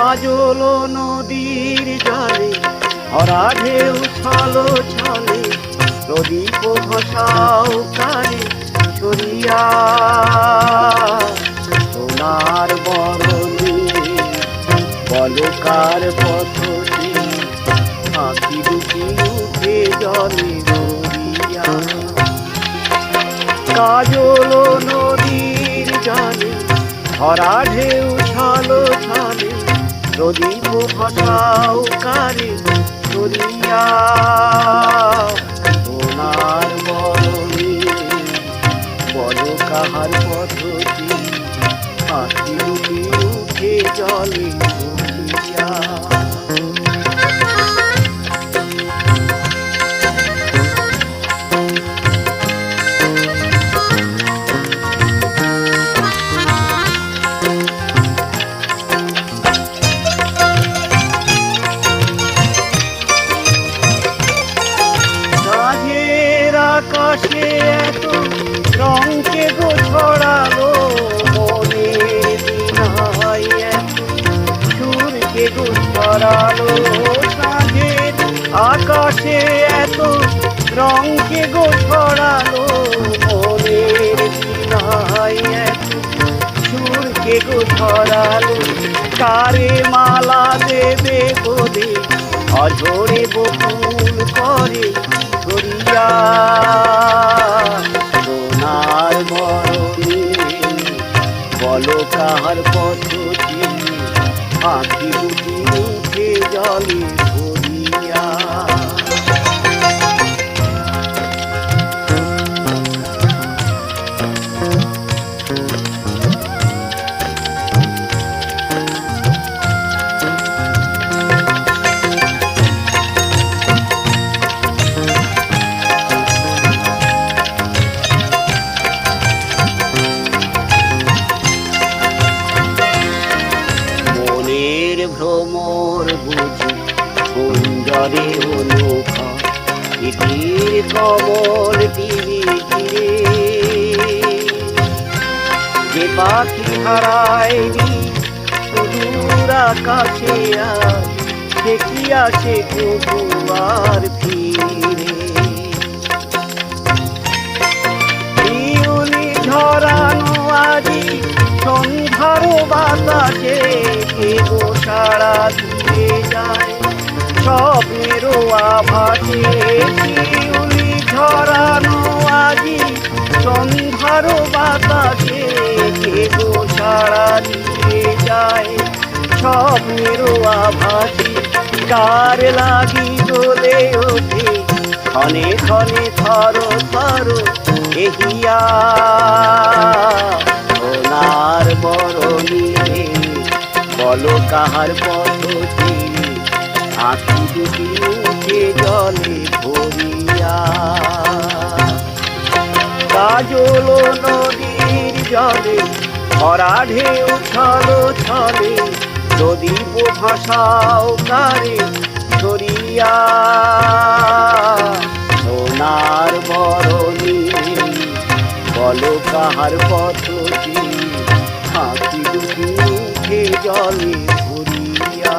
কাজল নদীর জলে ভরা ঢেউ ছলো ছলে প্রদীপ ঘষাও কারে সরিয়া সোনার বরণী বলকার পথটি আঁকি দুটি উঠে জলে ধরিয়া কাজল নদীর জলে ভরা ঢেউ ছলো ছলে প্রদীপ ঘষাও কারে সরিয়া সোনার বরণী বল কাহার পথটি আঁকি দুটি উঠে জলে ধরিয়া আকাশে এত রঙকে গো ছড়ালো মনের দিনায় এত সুরকে গো ছড়ালো সাঁঝের আকাশে এত রঙকে গো ছড়ালো মনের দিনায় এত সুরকে গো ছড়ালো কারে মালা দেবে বোধে অঝরে বকুল করে ধরিয়া সোনার বরণী বল কাহার পথটি আঁকি দুটি উঠে জলে ধরিয়া ভ্রমর বুঝি কুঞ্জরে অনুখা ইতির কমল টিভি ঘিরে যে পাখি হারায়নি সুদূর আকাশে আর সে কি আছে তবু আর ফিরে শিউলি ঝরানো আজি সন্ধ্যার বাতাসে কে গো সারা দিয়ে যায় স্বপ্নেরও আভাসে শিউলি ঝরানো আজি সন্ধ্যার বাতাসে কে গো সারা দিয়ে যায় স্বপ্নেরও আভাসে কার লাগি জ্বলে ওঠে ক্ষণে ক্ষণে থর থর এহিয়া সোনার বরণী বল কাহার পথটি আঁকি দুটি উঠে জলে ভরিয়া কাজল নদীর জলে ভরা ঢেউ ছলো ছলে প্রদীপ ভাষাও কারে সরিয়া সোনার বরণী বল কাহার পথটি আঁকি দুটি উঠে জলে ভরিয়া।